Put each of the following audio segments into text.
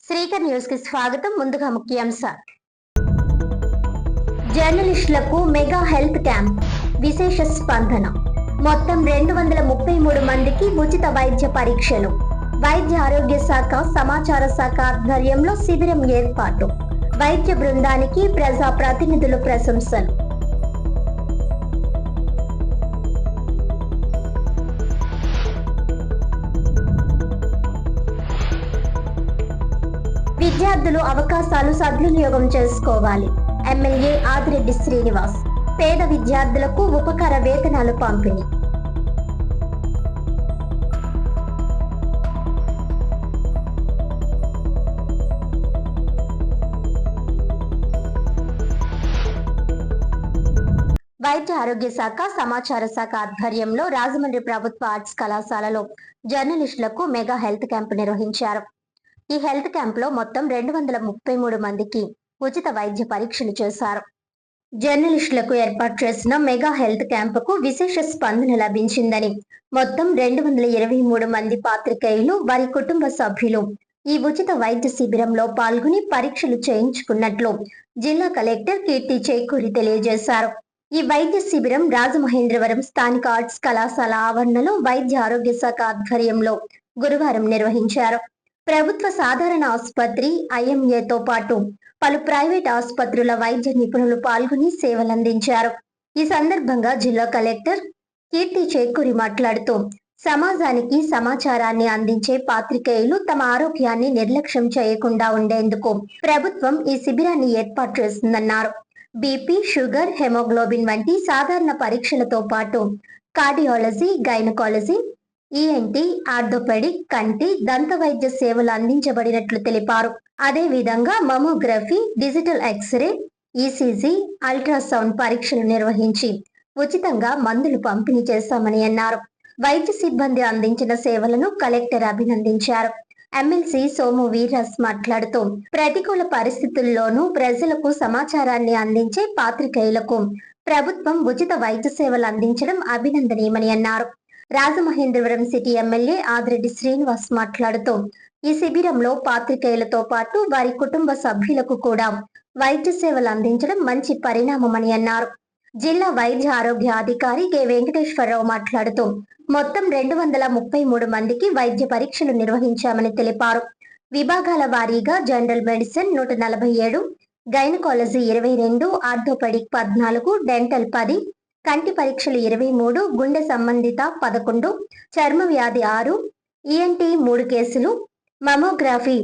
Srikar news కి స్వాగతం. ముందుగా ముఖ్యాంశాలు. జర్నలిస్టులకు మెగా హెల్త్ క్యాంప్ విశేష స్పందన. మొత్తం 233 మందికి ఉచిత వైద్య పరీక్షలు. వైద్య ఆరోగ్య శాఖ, సమాచార శాఖ ఆధ్వర్యంలో శిబిరం ఏర్పాటు. వైద్య బృందానికి ప్రజా ప్రతినిధులు ప్రశంసలు. విద్యార్థులు అవకాశాలు సద్వినియోగం చేసుకోవాలి. ఎమ్మెల్యే ఆదిరెడ్డి శ్రీనివాస్. పేద విద్యార్థులకు ఉపకార వేతనాలు పంపిణీ. వైద్య ఆరోగ్య శాఖ, సమాచార శాఖ ఆధ్వర్యంలో రాజమండ్రి ప్రభుత్వ ఆర్ట్స్ కళాశాలలో జర్నలిస్టులకు మెగా హెల్త్ క్యాంప్ నిర్వహించారు. ఈ హెల్త్ క్యాంప్ లో మొత్తం 233 మందికి ఉచిత వైద్య పరీక్షలు చేశారు. జర్నలిస్టులకు ఏర్పాటు చేసిన మెగా హెల్త్ క్యాంపుకు విశేష స్పందన లభించిందని, మొత్తం 223 మంది పాత్రికేయులు, వారి కుటుంబ సభ్యులు ఈ ఉచిత వైద్య శిబిరంలో పాల్గొని పరీక్షలు చేయించుకున్నట్లు జిల్లా కలెక్టర్ కీర్తి చేకూరి తెలియజేశారు. ఈ వైద్య శిబిరం రాజమహేంద్రవరం స్థానిక ఆర్ట్స్ కళాశాల ఆవరణలో వైద్య ఆరోగ్య శాఖ ఆధ్వర్యంలో గురువారం నిర్వహించారు. ప్రభుత్వ సాధారణ ఆసుపత్రి, ఐఎంఏతో పాటు పలు ప్రైవేట్ ఆసుపత్రుల వైద్య నిపుణులు పాల్గొని సేవలందించారు. ఈ సందర్భంగా జిల్లా కలెక్టర్ కీర్తి చేకూరి మాట్లాడుతూ, సమాజానికి సమాచారాన్ని అందించే పాత్రికేయులు తమ ఆరోగ్యాన్ని నిర్లక్ష్యం చేయకుండా ఉండేందుకు ప్రభుత్వం ఈ శిబిరాన్ని ఏర్పాటు చేస్తుందన్నారు. బీపీ, షుగర్, హెమోగ్లోబిన్ వంటి సాధారణ పరీక్షలతో పాటు కార్డియాలజీ, గైనకాలజీ, ఈఎన్టీ, ఆర్థోపెడిక్, కంటి, దంత వైద్య సేవలు అందించబడినట్లు తెలిపారు. అదే విధంగా మమోగ్రఫీ, డిజిటల్ ఎక్స్రే, ఈసీజీ, అల్ట్రాసౌండ్ పరీక్షలు నిర్వహించి ఉచితంగా మందులు పంపిణీ చేశామని అన్నారు. వైద్య సిబ్బంది అందించిన సేవలను కలెక్టర్ అభినందించారు. ఎమ్మెల్సీ సోము వీర్రాజ్ మాట్లాడుతూ, ప్రతికూల పరిస్థితుల్లోనూ ప్రజలకు సమాచారాన్ని అందించే పాత్రికేయులకు ప్రభుత్వం ఉచిత వైద్య సేవలు అందించడం అభినందనీయమని అన్నారు. రాజమహేంద్రవరం సిటీ ఎమ్మెల్యే ఆదిరెడ్డి శ్రీనివాస్ మాట్లాడుతూ, ఈ శిబిరంలో పాత్రికేయులతో పాటు వారి కుటుంబ సభ్యులకు కూడా వైద్య సేవలు అందించడం మంచి పరిణామమని అన్నారు. జిల్లా వైద్య ఆరోగ్య అధికారి కె వెంకటేశ్వరరావు మాట్లాడుతూ, మొత్తం 233 మందికి వైద్య పరీక్షలు నిర్వహించామని తెలిపారు. విభాగాల వారీగా general medicine 147, gynaecology 22, orthopaedic 14, dental 10, కంటి పరీక్షలు 23, గుండె సంబంధిత 11, చర్మ వ్యాధి 6, ఈఎన్టీ 3 కేసులు, మమోగ్రఫీ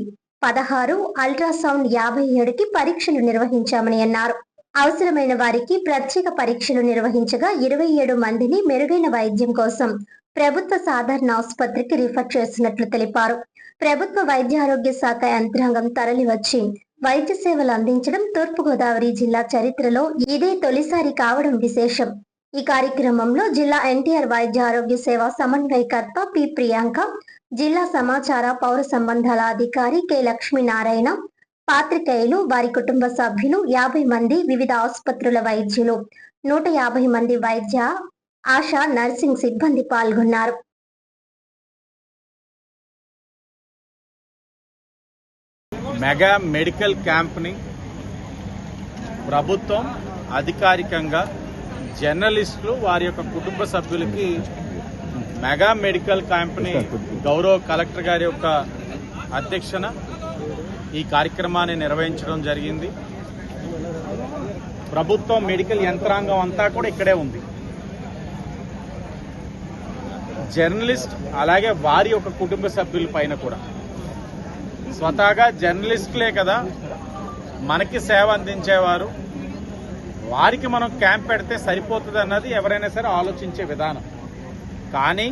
16, అల్ట్రాసౌండ్ 57కి పరీక్షలు నిర్వహించామని అన్నారు. అవసరమైన వారికి ప్రత్యేక పరీక్షలు నిర్వహించగా 27 మందిని మెరుగైన వైద్యం కోసం ప్రభుత్వ సాధారణ ఆసుపత్రికి రిఫర్ చేసినట్లు తెలిపారు. ప్రభుత్వ వైద్య ఆరోగ్య శాఖ యంత్రాంగం తరలివచ్చి వైద్య సేవలు అందించడం తూర్పుగోదావరి జిల్లా చరిత్రలో ఇదే తొలిసారి కావడం విశేషం. ఈ కార్యక్రమంలో జిల్లా ఎన్టీఆర్ వైద్య ఆరోగ్య సేవ సమన్వయకర్త పి ప్రియాంక, జిల్లా సమాచార పౌర సంబంధాల అధికారి కె లక్ష్మీనారాయణ, పాత్రికేయులు, వారి కుటుంబ సభ్యులు, 50 మంది వివిధ ఆసుపత్రుల వైద్యులు, 150 మంది వైద్య, ఆశా, నర్సింగ్ సిబ్బంది పాల్గొన్నారు. మెగా మెడికల్ క్యాంప్ని ప్రభుత్వం అధికారికంగా జర్నలిస్టులు, వారి యొక్క కుటుంబ సభ్యులకి మెగా మెడికల్ క్యాంప్ని గౌరవ కలెక్టర్ గారి యొక్క అధ్యక్షన ఈ కార్యక్రమాన్ని నిర్వహించడం జరిగింది. ప్రభుత్వం మెడికల్ యంత్రాంగం అంతా కూడా ఇక్కడే ఉంది. జర్నలిస్ట్ అలాగే వారి యొక్క కుటుంబ సభ్యుల పైన కూడా స్వతహాగా జర్నలిస్టులే కదా మనకి సేవ అందించేవారు, వారికి మనం క్యాంప్ పెడితే సరిపోతుంది అన్నది ఎవరైనా సరే ఆలోచించే విధానం. కానీ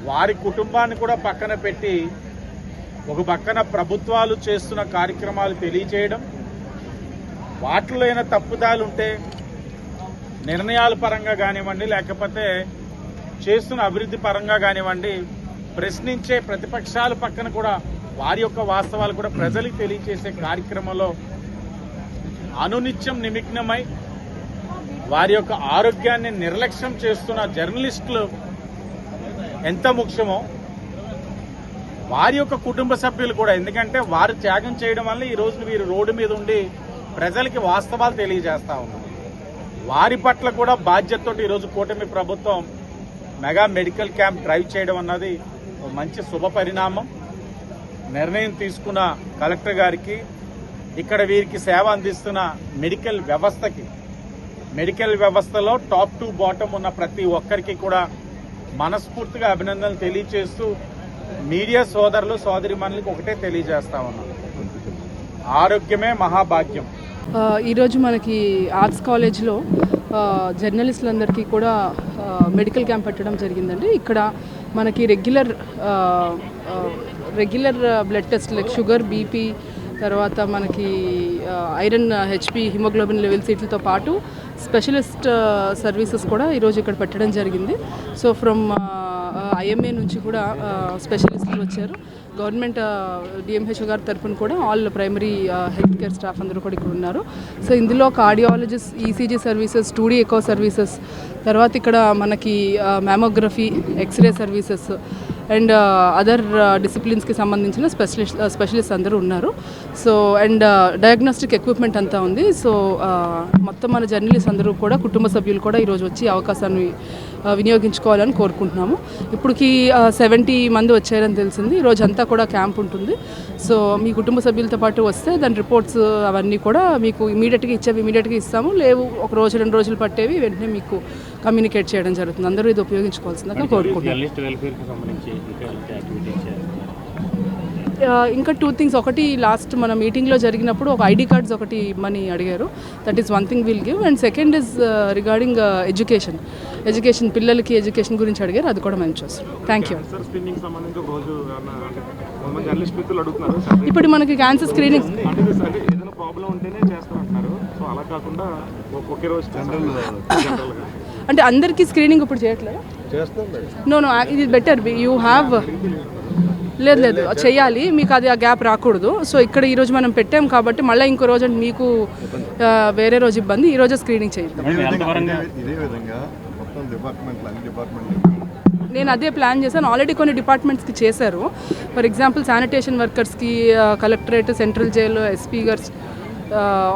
వారి కుటుంబాన్ని కూడా పక్కన పెట్టి ఒక పక్కన ప్రభుత్వాలు చేస్తున్న కార్యక్రమాలు తెలియచేయడం, వాటిలో అయినా తప్పుదాలు ఉంటే నిర్ణయాల పరంగా కానివ్వండి, లేకపోతే చేస్తున్న అభివృద్ధి పరంగా కానివ్వండి, ప్రశ్నించే ప్రతిపక్షాల పక్కన కూడా వారి యొక్క వాస్తవాలు కూడా ప్రజలకు తెలియచేసే కార్యక్రమంలో అనునిత్యం నిమగ్నమై వారి యొక్క ఆరోగ్యాన్ని నిర్లక్ష్యం చేస్తున్న జర్నలిస్టులు ఎంత ముఖ్యమో వారి యొక్క కుటుంబ సభ్యులు కూడా, ఎందుకంటే వారు త్యాగం చేయడం వల్ల ఈ రోజు వీరు రోడ్డు మీద ఉండి ప్రజలకి వాస్తవాలు తెలియజేస్తా ఉన్నారు. వారి పట్ల కూడా బాధ్యతతో ఈరోజు కూటమి ప్రభుత్వం మెగా మెడికల్ క్యాంప్ డ్రైవ్ చేయడం అన్నది ఒక మంచి శుభ పరిణామం. నిర్ణయం తీసుకున్న కలెక్టర్ గారికి, ఇక్కడ వీరికి సేవ అందిస్తున్న మెడికల్ వ్యవస్థకి, మెడికల్ వ్యవస్థలో టాప్ టు బాటమ్ ఉన్న ప్రతి ఒక్కరికి కూడా మనస్ఫూర్తిగా అభినందనలు తెలియజేస్తూ మీడియా సోదరులు సోదరిమణులకు ఒకటే తెలియజేస్తా ఉన్నాం, ఆరోగ్యమే మహాభాగ్యం. ఈరోజు మనకి ఆర్ట్స్ కాలేజ్లో జర్నలిస్టులందరికీ కూడా మెడికల్ క్యాంప్ పెట్టడం జరిగిందండి. ఇక్కడ మనకి regular blood test like sugar, BP, తర్వాత మనకి ఐరన్, హెచ్పి, హిమోగ్లోబిన్ లెవెల్స్ వీటితో పాటు స్పెషలిస్ట్ సర్వీసెస్ కూడా ఈరోజు ఇక్కడ పెట్టడం జరిగింది. సో ఫ్రమ్ ఐఎంఏ నుంచి కూడా స్పెషలిస్టులు వచ్చారు. గవర్నమెంట్ డిఎంహెచ్ఓ గారి తరఫున కూడా all primary health care staff అందరూ కూడా ఇక్కడ ఉన్నారు. సో ఇందులో cardiologist, ECG services, 2D echo services, తర్వాత ఇక్కడ మనకి mammography, x-ray services and other డిసిప్లిన్స్కి సంబంధించిన స్పెషలిస్ట్ అందరూ ఉన్నారు. సో అండ్ డయాగ్నోస్టిక్ ఎక్విప్మెంట్ అంతా ఉంది. సో మొత్తం మన జర్నలిస్ట్ అందరూ కూడా, కుటుంబ సభ్యులు కూడా ఈరోజు వచ్చి అవకాశాన్ని వినియోగించుకోవాలని కోరుకుంటున్నాము. ఇప్పటికి 70 మంది వచ్చారని తెలిసింది. ఈరోజు అంతా కూడా క్యాంప్ ఉంటుంది. సో మీ కుటుంబ సభ్యులతో పాటు వస్తే దాని రిపోర్ట్స్ అవన్నీ కూడా మీకు ఇమీడియట్గా ఇస్తాము. లేవు ఒక రోజు 2 రోజులు పట్టేవి వెంటనే మీకు కమ్యూనికేట్ చేయడం జరుగుతుంది. అందరూ ఇది ఉపయోగించుకోవాల్సిందిగా కోరుకుంటున్నాను. ఇంకా 2 థింగ్స్. ఒకటి, లాస్ట్ మన మీటింగ్లో జరిగినప్పుడు ఒక ఐడి కార్డ్స్ ఒకటి ఇమ్మని అడిగారు. That is one thing will give. And second is regarding education పిల్లలకి ఎడ్యుకేషన్ గురించి అడిగారు. అది కూడా మేము చూస్తాం. Thank you. ఇప్పుడు మనకి క్యాన్సర్ స్క్రీనింగ్ అంటే అందరికీ స్క్రీనింగ్ ఇప్పుడు చేయట్లేదు. నో ఇది బెటర్. యూ హ్యావ్ లేదు చేయాలి. మీకు అది ఆ గ్యాప్ రాకూడదు. సో ఇక్కడ ఈరోజు మనం పెట్టాం కాబట్టి మళ్ళీ ఇంకో రోజు అంటే మీకు వేరే రోజు ఇబ్బంది. ఈ రోజు స్క్రీనింగ్ చేద్దాం. నేను అదే ప్లాన్ చేశాను. ఆల్రెడీ కొన్ని డిపార్ట్మెంట్స్కి చేశారు. ఫర్ ఎగ్జాంపుల్ శానిటేషన్ వర్కర్స్కి కలెక్టరేట్, సెంట్రల్ జైలు, ఎస్పీ గారు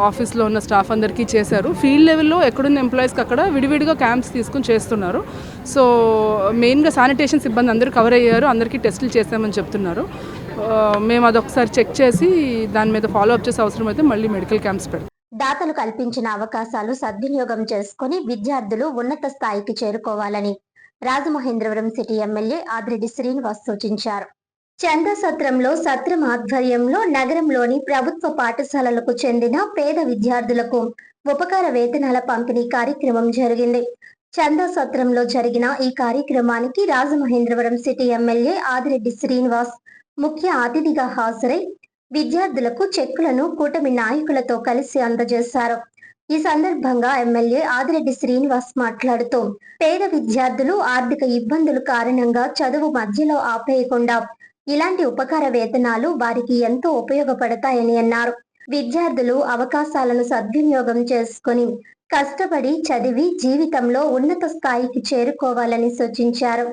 ఆఫీస్లో ఉన్న స్టాఫ్ అందరికీ చేశారు. ఫీల్డ్ లెవెల్లో ఎక్కడున్న ఎంప్లాయీస్కి అక్కడ విడివిడిగా క్యాంప్స్ తీసుకుని చేస్తున్నారు. సో మెయిన్గా శానిటేషన్ సిబ్బంది అందరూ కవర్ అయ్యారు. అందరికీ టెస్టులు చేస్తామని చెప్తున్నారు. మేము అదొకసారి చెక్ చేసి దాని మీద ఫాలో అప్ చేసే అవసరం అయితే మళ్ళీ మెడికల్ క్యాంప్స్ పెడతాం. దాతలు కల్పించిన అవకాశాలు సద్వినియోగం చేసుకుని విద్యార్థులు ఉన్నత స్థాయికి చేరుకోవాలని రాజమహేంద్రవరం సిటీ ఎమ్మెల్యే ఆదిరెడ్డి శ్రీనివాస్ సూచించారు. చందా సత్రంలో సత్రం ఆధ్వర్యంలో నగరంలోని ప్రభుత్వ పాఠశాలలకు చెందిన పేద విద్యార్థులకు ఉపకార వేతనాల పంపిణీ కార్యక్రమం జరిగింది. చందా సత్రంలో జరిగిన ఈ కార్యక్రమానికి రాజమహేంద్రవరం సిటీ ఎమ్మెల్యే ఆదిరెడ్డి శ్రీనివాస్ ముఖ్య అతిథిగా హాజరై విద్యార్థులకు చెక్కులను కూటమి నాయకులతో కలిసి అందజేశారు. ఈ సందర్భంగా ఎమ్మెల్యే ఆదిరెడ్డి శ్రీనివాస్ మాట్లాడుతూ పేద విద్యార్థులు ఆర్థిక ఇబ్బందుల కారణంగా చదువు మధ్యలో ఆపేయకుండా ఇలాంటి ఉపకార వేతనాలు వారికి ఎంతో ఉపయోగపడతాయని అన్నారు. విద్యార్థులు అవకాశాలను సద్వినియోగం చేసుకుని కష్టపడి చదివి జీవితంలో ఉన్నత స్థాయికి చేరుకోవాలని సూచించారు.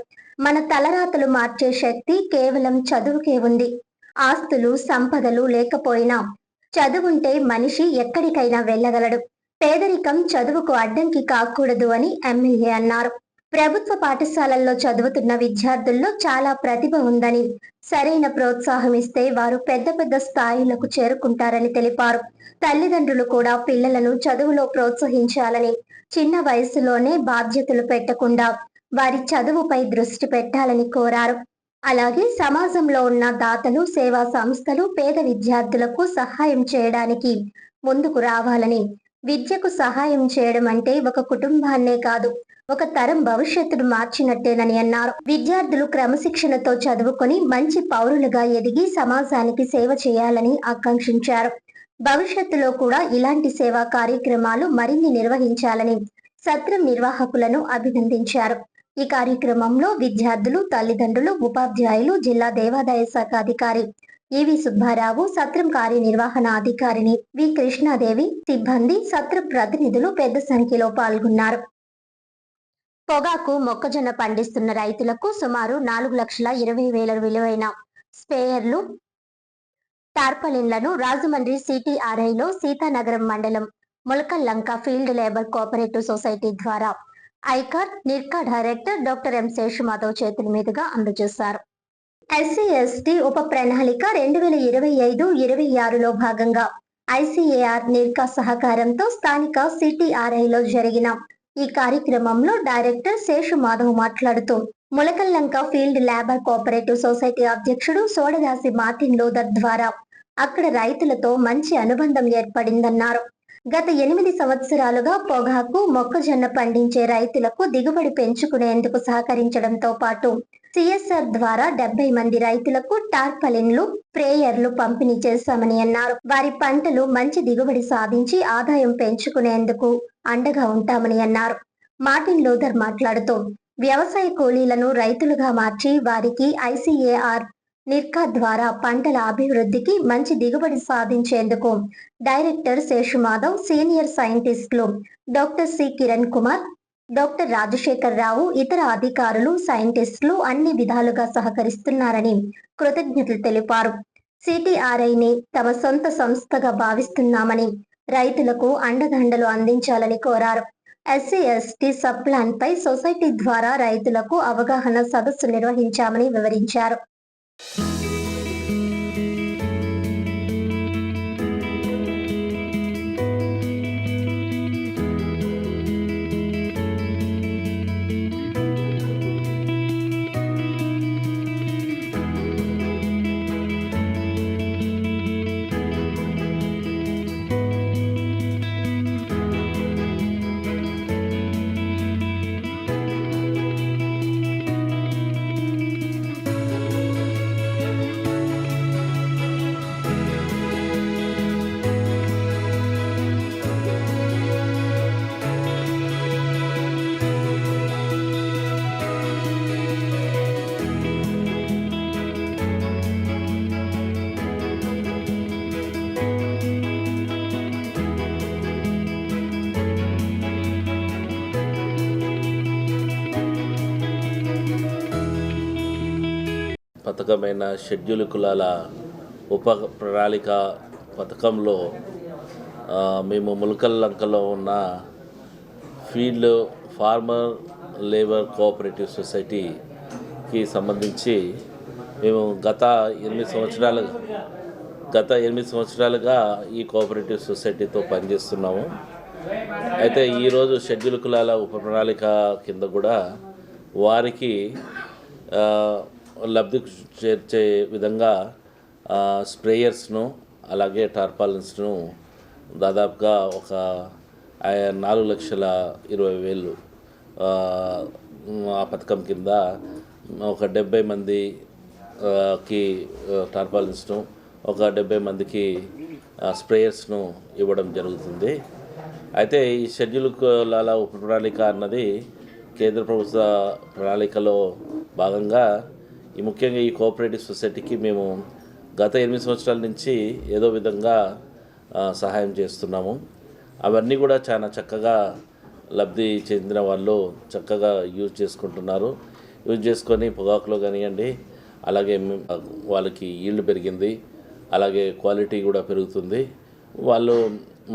మన తలరాతలు మార్చే శక్తి కేవలం చదువుకే ఉంది. ఆస్తులు, సంపదలు లేకపోయినా చదువుంటే మనిషి ఎక్కడికైనా వెళ్ళగలడు. పేదరికం చదువుకు అడ్డంకి కాకూడదు అని ఎమ్మెల్యే అన్నారు. ప్రభుత్వ పాఠశాలల్లో చదువుతున్న విద్యార్థుల్లో చాలా ప్రతిభ ఉందని, సరైన ప్రోత్సాహం ఇస్తే వారు పెద్ద పెద్ద స్థాయిలకు చేరుకుంటారని తెలిపారు. తల్లిదండ్రులు కూడా పిల్లలను చదువులో ప్రోత్సహించాలని, చిన్న వయసులోనే బాధ్యతలు పెట్టకుండా వారి చదువుపై దృష్టి పెట్టాలని కోరారు. అలాగే సమాజంలో ఉన్న దాతలు, సేవా సంస్థలు పేద విద్యార్థులకు సహాయం చేయడానికి ముందుకు రావాలని, విద్యకు సహాయం చేయడం అంటే ఒక కుటుంబాన్నే కాదు, ఒక తరం భవిష్యత్తును మార్చినట్టేనని అన్నారు. విద్యార్థులు క్రమశిక్షణతో చదువుకొని మంచి పౌరులుగా ఎదిగి సమాజానికి సేవ చేయాలని ఆకాంక్షించారు. భవిష్యత్తులో కూడా ఇలాంటి సేవా కార్యక్రమాలు మరిన్ని నిర్వహించాలని సత్రం నిర్వాహకులను అభినందించారు. ఈ కార్యక్రమంలో విద్యార్థులు, తల్లిదండ్రులు, ఉపాధ్యాయులు, జిల్లా దేవాదాయ శాఖ అధికారి ఈవి సుబ్బారావు, సత్రం కార్యనిర్వహణ అధికారిని వి కృష్ణాదేవి, సిబ్బంది, సత్రం ప్రతినిధులు పెద్ద సంఖ్యలో పాల్గొన్నారు. పొగాకు, మొక్కజొన్న పండిస్తున్న రైతులకు సుమారు 4,20,000 విలువైన స్ప్రేయర్లు, టార్పలిన్లను రాజమండ్రి సిటీఆర్ఐలో సీతానగరం మండలం Mulakallanka field labour cooperative society ద్వారా ICAR నిర్కా director doctor M Seshamadhav చేతుల మీదుగా అందజేశారు. ఎస్సీ/ఎస్టీ ఉప ప్రణాళిక 2025-26లో భాగంగా ఐసీఏఆర్ నిర్కా సహకారంతో స్థానిక సిటీఆర్ఐలో జరిగిన ఈ కార్యక్రమంలో డైరెక్టర్ శేషమాధవ్ మాట్లాడుతూ Mulakallanka field labour cooperative society అధ్యక్షుడు సోడదాసి మార్టిన్ లూథర్ ద్వారా అక్కడ రైతులతో మంచి అనుబంధం ఏర్పడిందన్నారు. గత 8 సంవత్సరాలుగా పొగాకు, మొక్కజొన్న పండించే రైతులకు దిగుబడి పెంచుకునేందుకు సహకరించడంతో పాటు సిఎస్ఆర్ ద్వారా 70 మంది రైతులకు టార్పలిన్లు, స్ప్రేయర్లు పంపిణీ చేశామని అన్నారు. వారి పంటలు మంచి దిగుబడి సాధించి ఆదాయం పెంచుకునేందుకు అండగా ఉంటామని అన్నారు. మార్టిన్ లూథర్ మాట్లాడుతూ వ్యవసాయ కూలీలను రైతులుగా మార్చి వారికి ఐసీఏఆర్ నిర్కా ద్వారా పంటల అభివృద్ధికి మంచి దిగుబడి సాధించేందుకు డైరెక్టర్ శేషమాధవ్, సీనియర్ సైంటిస్టులు doctor C Kiran Kumar, doctor Rajasekhar Rao, ఇతర అధికారులు, సైంటిస్టులు అన్ని విధాలుగా సహకరిస్తున్నారని కృతజ్ఞతలు తెలిపారు. సిటీఆర్ఐని తమ సొంత సంస్థగా భావిస్తున్నామని, రైతులకు అండదండలు అందించాలని కోరారు. ఎస్సీ/ఎస్టీ సబ్ ప్లాన్ పై సొసైటీ ద్వారా రైతులకు అవగాహన సదస్సు నిర్వహించామని వివరించారు. పథకమైన షెడ్యూల్ కులాల ఉప ప్రణాళిక పథకంలో మేము ములకల్లంకలో ఉన్న ఫీల్డ్ ఫార్మర్ లేబర్ కోఆపరేటివ్ సొసైటీకి సంబంధించి మేము గత 8 సంవత్సరాలుగా ఈ కోఆపరేటివ్ సొసైటీతో పనిచేస్తున్నాము. అయితే ఈరోజు షెడ్యూల్ కులాల ఉప ప్రణాళిక కింద కూడా వారికి లబ్ధి చేర్చే విధంగా స్ప్రేయర్స్ను అలాగే టార్పాలిన్స్ను దాదాపుగా ఒక 4,20,000 ఆ పథకం కింద ఒక 70 మందికి టార్పాలిన్స్ను, ఒక 70 మందికి స్ప్రేయర్స్ను ఇవ్వడం జరుగుతుంది. అయితే ఈ షెడ్యూల్ కులాల ఉప ప్రణాళిక అన్నది కేంద్ర ప్రభుత్వ ప్రణాళికలో భాగంగా ముఖ్యంగా ఈ కోఆపరేటివ్ సొసైటీకి మేము గత 8 సంవత్సరాల నుంచి ఏదో విధంగా సహాయం చేస్తున్నాము. అవన్నీ కూడా చాలా చక్కగా లబ్ధి చెందిన వాళ్ళు చక్కగా యూజ్ చేసుకుంటున్నారు. యూజ్ చేసుకొని పొగాకులో కానివ్వండి, అలాగే వాళ్ళకి ఈల్డ్ పెరిగింది, అలాగే క్వాలిటీ కూడా పెరుగుతుంది. వాళ్ళు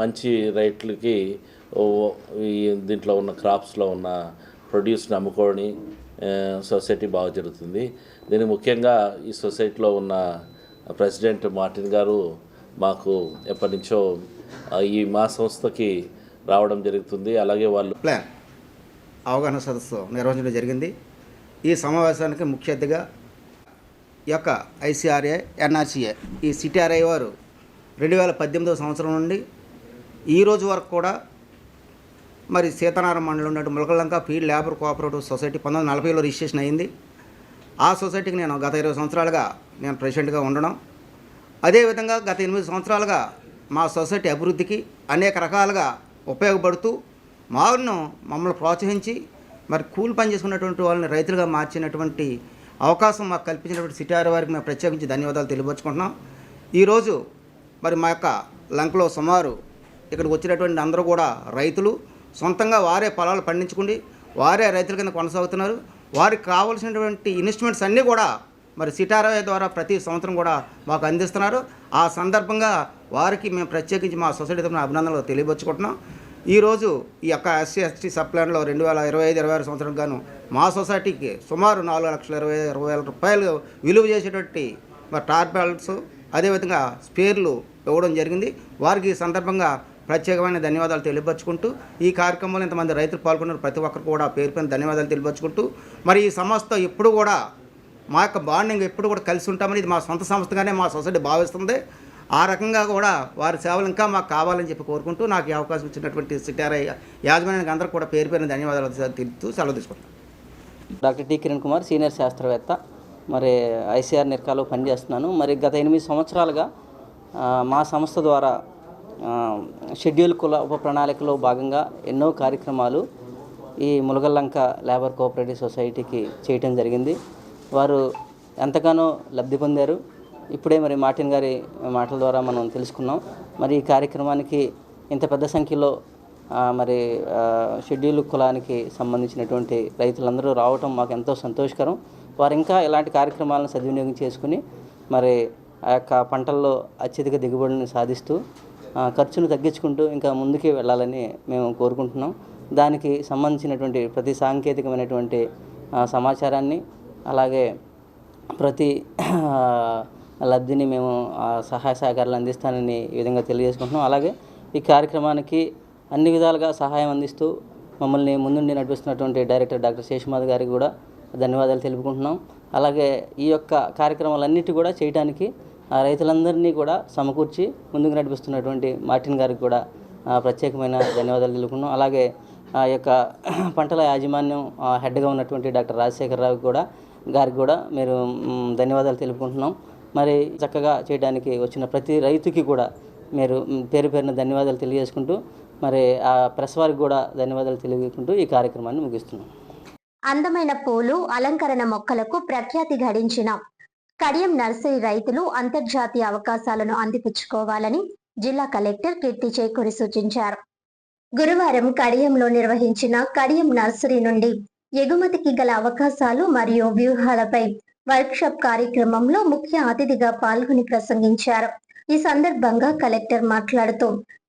మంచి రైట్లకి దీంట్లో ఉన్న క్రాప్స్లో ఉన్న ప్రొడ్యూస్ని అమ్ముకొని సొసైటీ బాగా జరుగుతుంది. దీనికి ముఖ్యంగా ఈ సొసైటీలో ఉన్న ప్రెసిడెంట్ మార్టిన్ గారు మాకు ఎప్పటి నుంచో మా సంస్థకి రావడం జరుగుతుంది. అలాగే వాళ్ళు ప్లాన్ అవగాహన సదస్సు నిర్వహించడం జరిగింది. ఈ సమావేశానికి ముఖ్య అతిథిగా ఈ యొక్క ఐసీఆర్ఏ, ఎన్ఆర్సీఏ, ఈ సిటీఆర్ఐ వారు 2018 సంవత్సరం నుండి ఈ రోజు వరకు కూడా మరి సీతానగరం మండలం ఉన్నట్టు Mulakallanka field labour cooperative society 1940లో రిజిస్ట్రేషన్ అయ్యింది. ఆ సొసైటీకి నేను గత 20 సంవత్సరాలుగా నేను ప్రెసిడెంట్గా ఉండడం, అదేవిధంగా గత 8 సంవత్సరాలుగా మా సొసైటీ అభివృద్ధికి అనేక రకాలుగా ఉపయోగపడుతూ మమ్మల్ని ప్రోత్సహించి మరి కూలి పని చేసుకున్నటువంటి వాళ్ళని రైతులుగా మార్చినటువంటి అవకాశం మాకు కల్పించినటువంటి సిటీఆర్ వారికి మేము ప్రత్యేకించి ధన్యవాదాలు తెలియపరుచుకుంటున్నాం. ఈరోజు మరి మా యొక్క లంకలో సుమారు ఇక్కడికి వచ్చినటువంటి అందరూ కూడా రైతులు, సొంతంగా వారే పొలాలు పండించుకుని వారే రైతుల కింద కొనసాగుతున్నారు. వారికి కావాల్సినటువంటి ఇన్వెస్ట్మెంట్స్ అన్నీ కూడా మరి సిటారా ద్వారా ప్రతి సంవత్సరం కూడా మాకు అందిస్తున్నారు. ఆ సందర్భంగా వారికి మేము ప్రత్యేకించి మా సొసైటీ తరఫున అభినందనలు తెలియపరుచుకుంటున్నాం. ఈరోజు ఈ యొక్క ఎస్సీ ఎస్టీ సబ్ ప్లాన్లో 2025-26 సంవత్సరం గాను మా సొసైటీకి సుమారు 4,20,000 రూపాయలు విలువ చేసేటువంటి మరి టార్పాల్స్ అదేవిధంగా స్పేర్లు ఇవ్వడం జరిగింది. వారికి ఈ సందర్భంగా ప్రత్యేకమైన ధన్యవాదాలు తెలియపరుచుకుంటూ ఈ కార్యక్రమంలో ఇంతమంది రైతులు పాల్గొన్నారు. ప్రతి ఒక్కరు కూడా పేరు పైన ధన్యవాదాలు తెలియపరుచుకుంటూ మరి ఈ సంస్థ ఎప్పుడు కూడా మా యొక్క బాండింగ్ ఎప్పుడు కూడా కలిసి ఉంటామని ఇది మా సొంత సంస్థగానే మా సొసైటీ భావిస్తుంది. ఆ రకంగా కూడా వారి సేవలు ఇంకా మాకు కావాలని చెప్పి కోరుకుంటూ నాకు ఈ అవకాశం ఇచ్చినటువంటి సిటారా యాజమాన్యానికి అందరూ కూడా పేరు పైన ధన్యవాదాలు తెలుపుతూ సెలవు తీసుకుంటాను. Doctor T Kiran Kumar, senior శాస్త్రవేత్త, మరి ఐసీఆర్ నిర్కాలో పనిచేస్తున్నాను. మరి గత 8 సంవత్సరాలుగా మా సంస్థ ద్వారా షెడ్యూల్ కుల ఉప ప్రణాళికలో భాగంగా ఎన్నో కార్యక్రమాలు ఈ ములగల్లంక లేబర్ కోఆపరేటివ్ సొసైటీకి చేయటం జరిగింది. వారు ఎంతగానో లబ్ధి పొందారు. ఇప్పుడే మరి మార్టిన్ గారి మాటల ద్వారా మనం తెలుసుకున్నాం. మరి ఈ కార్యక్రమానికి ఇంత పెద్ద సంఖ్యలో మరి షెడ్యూల్ కులానికి సంబంధించినటువంటి రైతులందరూ రావటం మాకు ఎంతో సంతోషకరం. వారు ఇంకా ఇలాంటి కార్యక్రమాలను సద్వినియోగం చేసుకుని మరి ఆ యొక్క పంటల్లో అత్యధిక దిగుబడిని సాధిస్తూ ఖర్చును తగ్గించుకుంటూ ఇంకా ముందుకు వెళ్ళాలని మేము కోరుకుంటున్నాం. దానికి సంబంధించినటువంటి ప్రతి సాంకేతికమైనటువంటి సమాచారాన్ని అలాగే ప్రతి లబ్ధిని మేము సహాయ సహకారాలు అందిస్తానని ఈ విధంగా తెలియజేసుకుంటున్నాం. అలాగే ఈ కార్యక్రమానికి అన్ని విధాలుగా సహాయం అందిస్తూ మమ్మల్ని ముందుండి నడిపిస్తున్నటువంటి డైరెక్టర్ డాక్టర్ శేషమాధవ్ గారికి కూడా ధన్యవాదాలు తెలుపుకుంటున్నాం. అలాగే ఈ యొక్క కార్యక్రమాలన్నిటి కూడా చేయడానికి రైతులందరినీ కూడా సమకూర్చి ముందుకు నడిపిస్తున్నటువంటి మార్టిన్ గారికి కూడా ప్రత్యేకమైన ధన్యవాదాలు తెలుపుకుంటున్నాం. అలాగే ఆ యొక్క పంటల యాజమాన్యం హెడ్గా ఉన్నటువంటి డాక్టర్ రాజశేఖరరావు గారికి కూడా మీరు ధన్యవాదాలు తెలుపుకుంటున్నాం. మరి చక్కగా చేయడానికి వచ్చిన ప్రతి రైతుకి కూడా మీరు పేరు పేరున ధన్యవాదాలు తెలియజేసుకుంటూ మరి ఆ ప్రెస్ వారికి కూడా ధన్యవాదాలు తెలియజేసుకుంటూ ఈ కార్యక్రమాన్ని ముగిస్తున్నాం. అందమైన పూలు, అలంకరణ మొక్కలకు ప్రఖ్యాతి గడించిన కడియం నర్సరీ రైతులు అంతర్జాతీయ అవకాశాలను అందిపుచ్చుకోవాలని జిల్లా కలెక్టర్ కీర్తి చేకూరి సూచించారు. గురువారం కడియంలో నిర్వహించిన కడియం నర్సరీ నుండి ఎగుమతికి గల అవకాశాలు మరియు వ్యూహాలపై వర్క్షాప్ కార్యక్రమంలో ముఖ్య అతిథిగా పాల్గొని ప్రసంగించారు. ఈ సందర్భంగా కలెక్టర్ మాట్లాడుతూ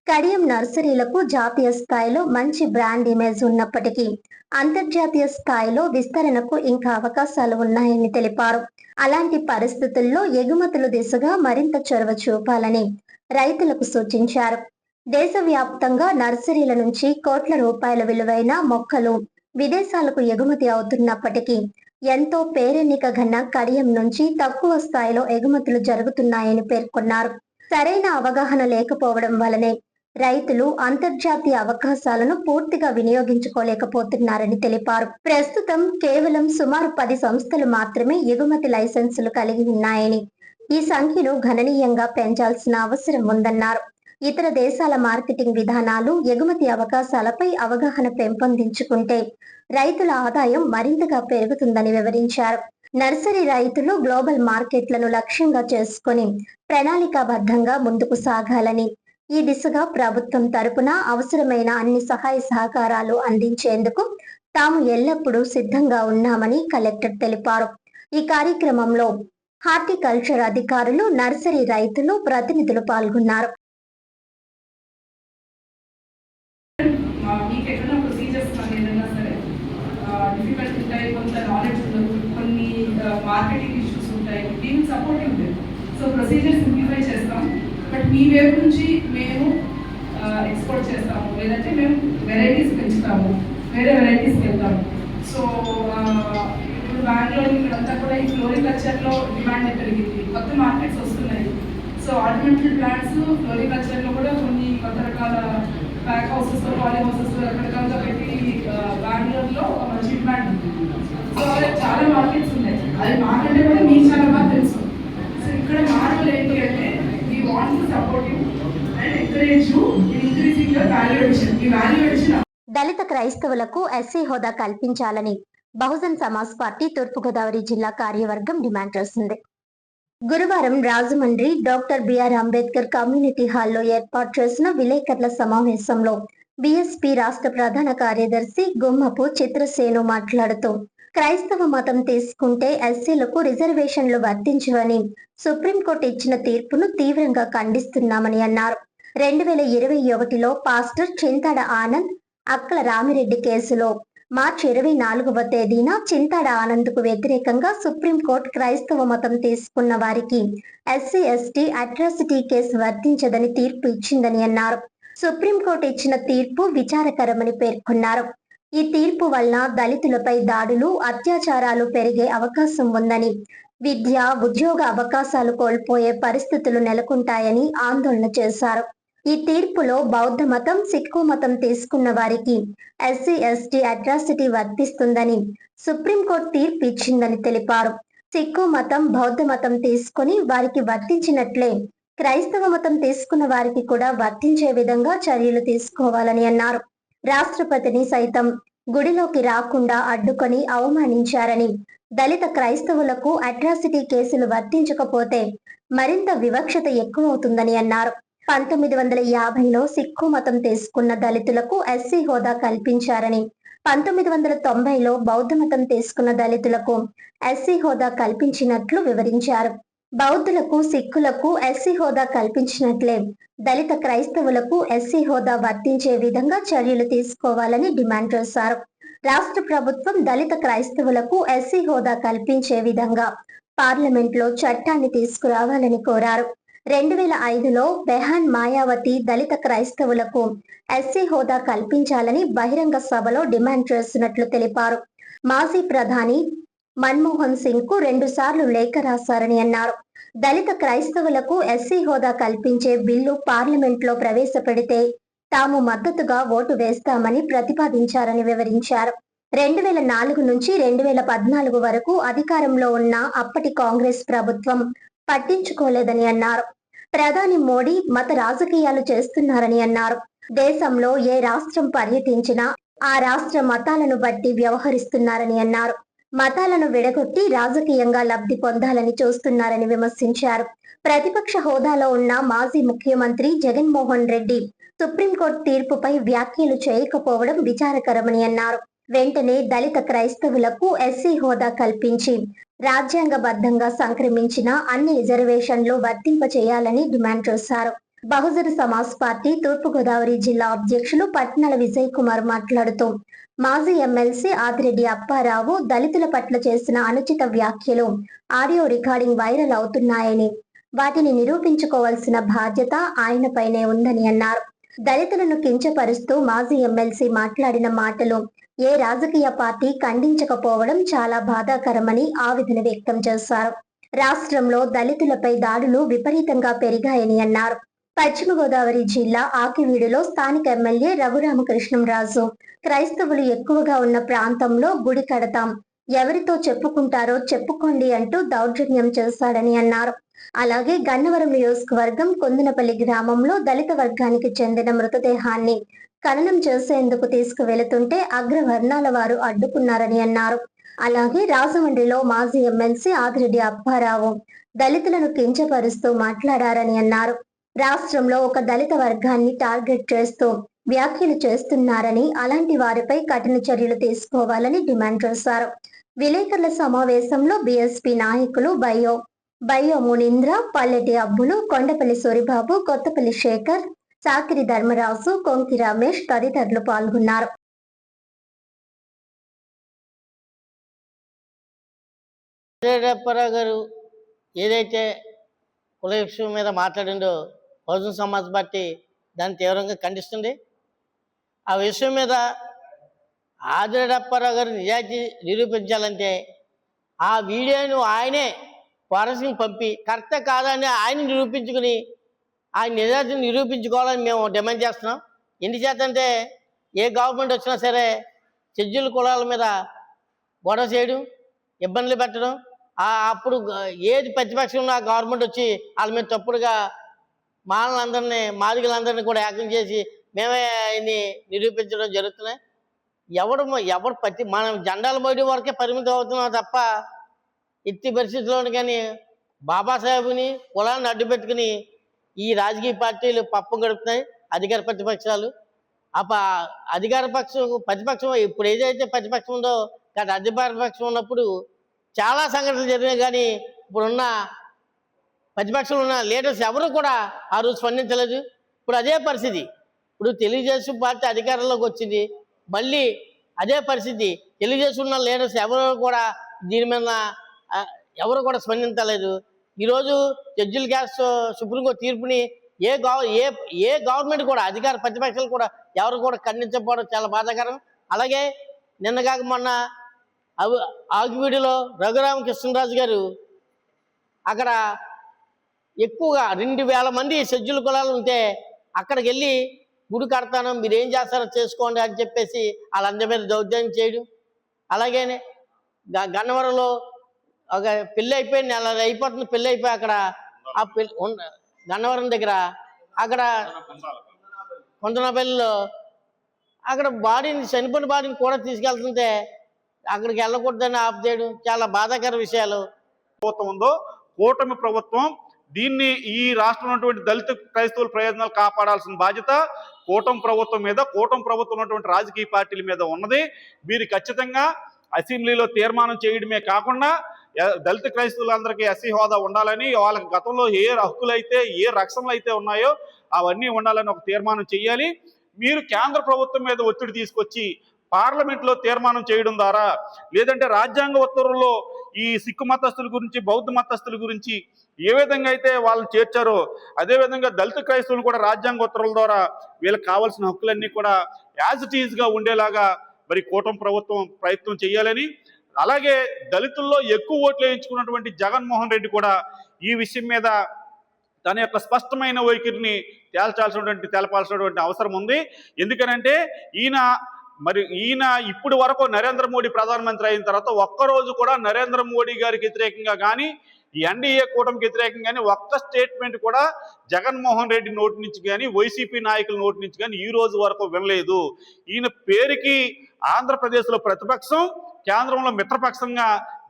కడియం నర్సరీలకు జాతీయ స్థాయిలో మంచి బ్రాండ్ ఇమేజ్ ఉన్నప్పటికీ అంతర్జాతీయ స్థాయిలో విస్తరణకు ఇంకా అవకాశాలు ఉన్నాయని తెలిపారు. అలాంటి పరిస్థితుల్లో ఎగుమతుల దిశగా మరింత చొరవ చూపాలని రైతులకు సూచించారు. దేశవ్యాప్తంగా నర్సరీల నుంచి కోట్ల రూపాయల విలువైన మొక్కలు విదేశాలకు ఎగుమతి అవుతున్నప్పటికీ ఎంతో పేరెన్నిక గన్న కడియం నుంచి తక్కువ స్థాయిలో ఎగుమతులు జరుగుతున్నాయని పేర్కొన్నారు. సరైన అవగాహన లేకపోవడం వలనే రైతులు అంతర్జాతీయ అవకాశాలను పూర్తిగా వినియోగించుకోలేకపోతున్నారని తెలిపారు. ప్రస్తుతం కేవలం సుమారు 10 సంస్థలు మాత్రమే ఎగుమతి లైసెన్సులు కలిగి ఉన్నాయని, ఈ సంఖ్యను గణనీయంగా పెంచాల్సిన అవసరం ఉందన్నారు. ఇతర దేశాల మార్కెటింగ్ విధానాలు, ఎగుమతి అవకాశాలపై అవగాహన పెంపొందించుకుంటే రైతుల ఆదాయం మరింతగా పెరుగుతుందని వివరించారు. నర్సరీ రైతులు గ్లోబల్ మార్కెట్లను లక్ష్యంగా చేసుకుని ప్రణాళికాబద్ధంగా ముందుకు సాగాలని, ఈ దిశగా ప్రభుత్వం తరపున అవసరమైన అన్ని సహాయ సహకారాలు అందించేందుకు తాము ఎల్లప్పుడూ సిద్ధంగా ఉన్నామని కలెక్టర్ తెలిపారు. ఈ కార్యక్రమంలో హార్టికల్చర్ అధికారులు, నర్సరీ రైతులు, ప్రతినిధులు పాల్గొన్నారు. డిఫికల్ట్ ఉంటాయి, కొంత నాలెడ్జ్ ఉండదు, కొన్ని మార్కెటింగ్ ఇష్యూస్ ఉంటాయి, దీనికి సపోర్టింగ్ లేదు. సో ప్రొసీజర్ సింప్లిఫై చేస్తాం. బట్ మీ వైపు నుంచి మేము ఎక్స్పోర్ట్ చేస్తాము, లేదంటే మేము వెరైటీస్ పెంచుతాము, వేరే వెరైటీస్కి వెళ్తాము. సో ఇప్పుడు బెంగళూరు ఇక్కడంతా కూడా ఈ ఫ్లోరికల్చర్లో డిమాండ్ పెరిగింది, కొత్త మార్కెట్స్ వస్తున్నాయి. సో ఆర్నమెంటల్ ప్లాంట్స్ ఫ్లోరికల్చర్లో కూడా కొన్ని కొత్త రకాల ప్యాక్ హౌసెస్, పాలీ హౌసెస్ రకరకాలుగా పెట్టి బెంగళూరులో మంచి డిమాండ్ ఉంది. సో చాలా మార్కెట్స్ ఉన్నాయి. అది మాకంటే కూడా మీకు చాలా బాగా తెలుసు. సో ఇక్కడ మార్పులు ఏంటి అంటే we want to support you and encourage you in increasing your value addition. ఈ వాల్యూ అడిషన్ దళిత క్రైస్తవులకు ఎస్సీ హోదా కల్పించాలని బహుజన్ సమాజ్ పార్టీ తూర్పుగోదావరి జిల్లా కార్యవర్గం డిమాండ్ చేసింది. గురువారం Rajahmundry doctor BR Ambedkar community హాల్లో ఏర్పాటు చేసిన విలేకరుల సమావేశంలో బీఎస్పీ రాష్ట్ర ప్రధాన కార్యదర్శి గుమ్మపు చిత్రసేను మాట్లాడుతూ క్రైస్తవ మతం తీసుకుంటే ఎస్సీలకు రిజర్వేషన్లు వర్తించవని సుప్రీంకోర్టు ఇచ్చిన తీర్పును తీవ్రంగా ఖండిస్తున్నామని అన్నారు. 2021లో పాస్టర్ చింతాడ ఆనంద్ అక్కల రామిరెడ్డి కేసులో మార్చి 24వ తేదీన చింతాడ ఆనంద్కు వ్యతిరేకంగా సుప్రీంకోర్టు క్రైస్తవ మతం తీసుకున్న వారికి ఎస్సీ ఎస్టీ అట్రాసిటీ కేసు వర్తించదని తీర్పు ఇచ్చిందని అన్నారు. సుప్రీంకోర్టు ఇచ్చిన తీర్పు విచారకరమని పేర్కొన్నారు. ఈ తీర్పు వల్ల దళితులపై దాడులు, అత్యాచారాలు పెరిగే అవకాశం ఉందని, విద్య, ఉద్యోగ అవకాశాలు కోల్పోయే పరిస్థితులు నెలకొంటాయని ఆందోళన చేశారు. ఈ తీర్పులో బౌద్ధ మతం, సిక్కు మతం తీసుకున్న వారికి ఎస్సీ ఎస్టీ అట్రాసిటీ వర్తిస్తుందని సుప్రీంకోర్టు తీర్పు ఇచ్చిందని తెలిపారు. సిక్కు మతం, బౌద్ధ మతం తీసుకుని వారికి వర్తించినట్లే క్రైస్తవ మతం తీసుకున్న వారికి కూడా వర్తించే విధంగా చర్యలు తీసుకోవాలని అన్నారు. రాష్ట్రపతిని సైతం గుడిలోకి రాకుండా అడ్డుకొని అవమానించారని, దళిత క్రైస్తవులకు అట్రాసిటీ కేసులు వర్తించకపోతే మరింత వివక్షత ఎక్కువవుతుందని అన్నారు. 1950లో సిక్కు మతం తీసుకున్న దళితులకు ఎస్సీ హోదా కల్పించారని, 1990లో బౌద్ధ మతం తీసుకున్న దళితులకు ఎస్సీ హోదా కల్పించినట్లు వివరించారు. బౌద్ధులకు, సిక్కులకు ఎస్సీ హోదా కల్పించినట్లే దళిత క్రైస్తవులకు ఎస్సీ హోదా వర్తించే విధంగా చర్యలు తీసుకోవాలని డిమాండ్ చేశారు. రాష్ట్ర ప్రభుత్వం దళిత క్రైస్తవులకు ఎస్సీ హోదా కల్పించే విధంగా పార్లమెంట్లో చట్టాన్ని తీసుకురావాలని కోరారు. 2005లో బెహాన్ మాయావతి దళిత క్రైస్తవులకు ఎస్సీ హోదా కల్పించాలని బహిరంగ సభలో డిమాండ్ చేస్తున్నట్లు తెలిపారు. మాజీ ప్రధాని మన్మోహన్ సింగ్ కు 2 సార్లు లేఖ రాశారని అన్నారు. దళిత క్రైస్తవులకు ఎస్సీ హోదా కల్పించే బిల్లు పార్లమెంట్ లో ప్రవేశపెడితే తాము మద్దతుగా ఓటు వేస్తామని ప్రతిపాదించారని వివరించారు. 2004 నుంచి 2014 వరకు అధికారంలో ఉన్న అప్పటి కాంగ్రెస్ ప్రభుత్వం పట్టించుకోలేదని అన్నారు. ప్రధాని మోడీ మత రాజకీయాలు చేస్తున్నారని అన్నారు. దేశంలో ఏ రాష్ట్రం పర్యటించినా ఆ రాష్ట్ర మతాలను బట్టి వ్యవహరిస్తున్నారని అన్నారు. మతాలను విడగొట్టి రాజకీయంగా లబ్ధి పొందాలని చూస్తున్నారని విమర్శించారు. ప్రతిపక్ష హోదాలో ఉన్న మాజీ ముఖ్యమంత్రి జగన్మోహన్ రెడ్డి సుప్రీంకోర్టు తీర్పుపై వ్యాఖ్యలు చేయకపోవడం విచారకరమని అన్నారు. వెంటనే దళిత క్రైస్తవులకు ఎస్సీ హోదా కల్పించి రాజ్యాంగబద్ధంగా సంక్రమించిన అన్ని రిజర్వేషన్లు వర్తింపచేయాలని డిమాండ్ చేశారు. బహుజన సమాజ్ పార్టీ తూర్పుగోదావరి జిల్లా అధ్యక్షులు పట్నాల విజయ్ కుమార్ మాట్లాడుతూ, మాజీ ఎమ్మెల్సీ ఆదిరెడ్డి అప్పారావు దళితుల పట్ల చేసిన అనుచిత వ్యాఖ్యలు ఆడియో రికార్డింగ్ వైరల్ అవుతున్నాయని, వాటిని నిరూపించుకోవాల్సిన బాధ్యత ఆయనపైనే ఉందని అన్నారు. దళితులను కించపరుస్తూ మాజీ ఎమ్మెల్సీ మాట్లాడిన మాటలు ఏ రాజకీయ పార్టీ ఖండించకపోవడం చాలా బాధాకరమని ఆవేదన వ్యక్తం చేశారు. రాష్ట్రంలో దళితులపై దాడులు విపరీతంగా పెరిగాయని అన్నారు. పశ్చిమ గోదావరి జిల్లా ఆకివీడులో స్థానిక ఎమ్మెల్యే రఘురామకృష్ణంరాజు క్రైస్తవులు ఎక్కువగా ఉన్న ప్రాంతంలో గుడి కడతాం, ఎవరితో చెప్పుకుంటారో చెప్పుకోండి అంటూ దౌర్జన్యం చేశాడని అన్నారు. అలాగే గన్నవరం నియోజకవర్గం కొందనపల్లి గ్రామంలో దళిత వర్గానికి చెందిన మృతదేహాన్ని ఖననం చేసేందుకు తీసుకువెళుతుంటే అగ్రవర్ణాల వారు అడ్డుకున్నారని అన్నారు. అలాగే రాజమండ్రిలో మాజీ ఎమ్మెల్సీ ఆదిరెడ్డి అప్పారావు దళితులను కించపరుస్తూ మాట్లాడారని అన్నారు. రాష్ట్రంలో ఒక దళిత వర్గాన్ని టార్గెట్ చేస్తూ వ్యాఖ్యలు చేస్తున్నారని, అలాంటి వారిపై కఠిన చర్యలు తీసుకోవాలని డిమాండ్ చేశారు. విలేకరుల సమావేశంలో బీఎస్పీ నాయకులు బయ్యో మునీంద్ర, పల్లెటి అబ్బులు, కొండపల్లి సూరిబాబు, కొత్తపల్లి శేఖర్, చాకిరి ధర్మరాజు, కొంకి రమేష్ తదితరులు పాల్గొన్నారు. గారు ఏదైతే కుల విషయం మీద మాట్లాడిండో బహుజన సమాజ్ పార్టీ దాన్ని తీవ్రంగా ఖండిస్తుంది. ఆ విషయం మీద ఆదిరెడ్డి గారు నిజాయితీ నిరూపించాలంటే ఆ వీడియోను ఆయనే ఫారెన్సిక్ పంపి కరెక్ట్ కాదని ఆయన నిరూపించుకుని ఆయన నిజాయితీని నిరూపించుకోవాలని మేము డిమాండ్ చేస్తున్నాం. ఎందుచేతంటే ఏ గవర్నమెంట్ వచ్చినా సరే షెడ్యూల్ కులాల మీద గొడవ చేయడం, ఇబ్బందులు పెట్టడం, అప్పుడు ఏది ప్రతిపక్షంలో ఆ గవర్నమెంట్ వచ్చి వాళ్ళ మీద తప్పుడుగా మాదిగలందరినీ కూడా ఏకం చేసి మేమే ఆయన్ని నిరూపించడం జరుగుతున్నాయి. ఎవరు మనం జెండాలు మోయడం వరకే పరిమితం అవుతున్నాం తప్ప ఎట్టి పరిస్థితుల్లోని కానీ బాబాసాహెబ్ని కులాన్ని అడ్డు పెట్టుకుని ఈ రాజకీయ పార్టీలు పప్పం గడుపుతున్నాయి. అధికార ప్రతిపక్షాలు అధికార పక్షం ప్రతిపక్షం ఇప్పుడు ఏదైతే ప్రతిపక్షం ఉందో గత అధికార పక్షం ఉన్నప్పుడు చాలా సంఘటనలు జరిగాయి, కానీ ఇప్పుడున్న ప్రతిపక్షంలో ఉన్న లీడర్స్ ఎవరు కూడా ఆ రోజు స్పందించలేదు. ఇప్పుడు అదే పరిస్థితి. ఇప్పుడు తెలుగుదేశం పార్టీ అధికారంలోకి వచ్చింది, మళ్ళీ అదే పరిస్థితి. తెలుగుదేశం ఉన్న లీడర్స్ ఎవరు కూడా దీని మీద ఎవరు కూడా స్పందించలేదు. ఈరోజు జడ్జిల కేసు సుప్రీంకోర్టు తీర్పుని ఏ గవర్నమెంట్ కూడా అధికార ప్రతిపక్షాలు కూడా ఎవరు కూడా ఖండించకపోవడం చాలా బాధాకరం. అలాగే నిన్నగాక మొన్న ఆగివీడిలో రఘురామకృష్ణరాజు గారు అక్కడ ఎక్కువగా 2000 మంది షెడ్యూల్ కులాలు ఉంటే అక్కడికి వెళ్ళి గుడి కడతాను, మీరు ఏం చేస్తారో చేసుకోండి అని చెప్పేసి వాళ్ళందరి మీద దౌర్జన్యం చేయడం. అలాగే గన్నవరంలో ఒక పెళ్ళి అయిపోయి నెల అయిపోతుంది, పెళ్ళి అయిపోయి అక్కడ ఆ గన్నవరం దగ్గర అక్కడ కొంతనపల్లిలో అక్కడ చనిపోయిన బాడీని కూడా తీసుకెళ్తుంటే అక్కడికి వెళ్ళకూడదని ఆఫ్ చేయడం చాలా బాధాకర విషయాలు. ప్రభుత్వం ఉందో కూటమి ప్రభుత్వం దీన్ని ఈ రాష్ట్రంలో ఉన్నటువంటి దళిత క్రైస్తవుల ప్రయోజనాలు కాపాడాల్సిన బాధ్యత కూటమి ప్రభుత్వం మీద, కూటమి ప్రభుత్వం ఉన్నటువంటి రాజకీయ పార్టీల మీద ఉన్నది. వీరు ఖచ్చితంగా అసెంబ్లీలో తీర్మానం చేయడమే కాకుండా దళిత క్రైస్తవులందరికీ ఎస్సీ హోదా ఉండాలని, వాళ్ళకి గతంలో ఏ హక్కులు అయితే ఏ రక్షణలు అయితే ఉన్నాయో అవన్నీ ఉండాలని ఒక తీర్మానం చేయాలి. మీరు కేంద్ర ప్రభుత్వం మీద ఒత్తిడి తీసుకొచ్చి పార్లమెంట్లో తీర్మానం చేయడం ద్వారా, లేదంటే రాజ్యాంగ ఉత్తర్వుల్లో ఈ సిక్కు మతస్థుల గురించి, బౌద్ధ మతస్థుల గురించి ఏ విధంగా అయితే వాళ్ళని చేర్చారో అదేవిధంగా దళిత క్రైస్తవులు కూడా రాజ్యాంగ ఉత్తర్వుల ద్వారా వీళ్ళకి కావాల్సిన హక్కులన్నీ కూడా యాజ్ ఇట్ ఈజ్గా ఉండేలాగా మరి కూటమి ప్రభుత్వం ప్రయత్నం చేయాలని, అలాగే దళితుల్లో ఎక్కువ ఓట్లు వేయించుకున్నటువంటి జగన్మోహన్ రెడ్డి కూడా ఈ విషయం మీద తన యొక్క స్పష్టమైన వైఖరిని తెలపాల్సినటువంటి అవసరం ఉంది. ఎందుకనంటే ఈయన ఇప్పటి వరకు నరేంద్ర మోడీ ప్రధానమంత్రి అయిన తర్వాత ఒక్కరోజు కూడా నరేంద్ర మోడీ గారికి వ్యతిరేకంగా కానీ ఎన్డీఏ కూటమికి వ్యతిరేకంగా కానీ ఒక్క స్టేట్మెంట్ కూడా జగన్మోహన్ రెడ్డి నోటి నుంచి కానీ వైసీపీ నాయకుల నోటి నుంచి కానీ ఈ రోజు వరకు వినలేదు. ఈయన పేరుకి ఆంధ్రప్రదేశ్లో ప్రతిపక్షం, కేంద్రంలో మిత్రపక్షంగా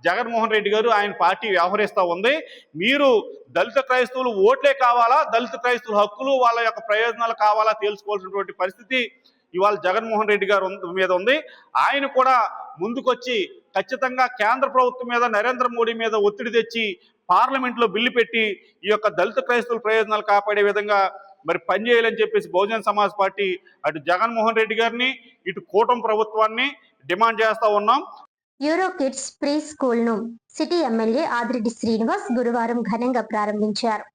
జగన్మోహన్ రెడ్డి గారు ఆయన పార్టీ వ్యవహరిస్తూ ఉంది. మీరు దళిత క్రైస్తవులు ఓట్లే కావాలా, దళిత క్రైస్తవుల హక్కులు వాళ్ళ యొక్క ప్రయోజనాలు కావాలా తెలుసుకోవాల్సినటువంటి పరిస్థితి ఇవాళ జగన్మోహన్ రెడ్డి గారు మీద ఉంది. ఆయన కూడా ముందుకొచ్చి ఖచ్చితంగా కేంద్ర ప్రభుత్వం మీద, నరేంద్ర మోడీ మీద ఒత్తిడి తెచ్చి పార్లమెంట్లో బిల్లు పెట్టి ఈ యొక్క దళిత క్రైస్తవుల ప్రయోజనాలు కాపాడే విధంగా మరి పనిచేయాలని చెప్పేసి బహుజన్ సమాజ్ పార్టీ అటు జగన్మోహన్ రెడ్డి గారిని ఇటు కూటమి ప్రభుత్వాన్ని డిమాండ్ చేస్తూ ఉన్నాం. యూరో కిడ్స్ ప్రీ స్కూల్ ను సిటీ ఎమ్మెల్యే ఆదిరెడ్డి శ్రీనివాస్ గురువారం ఘనంగా ప్రారంభించారు.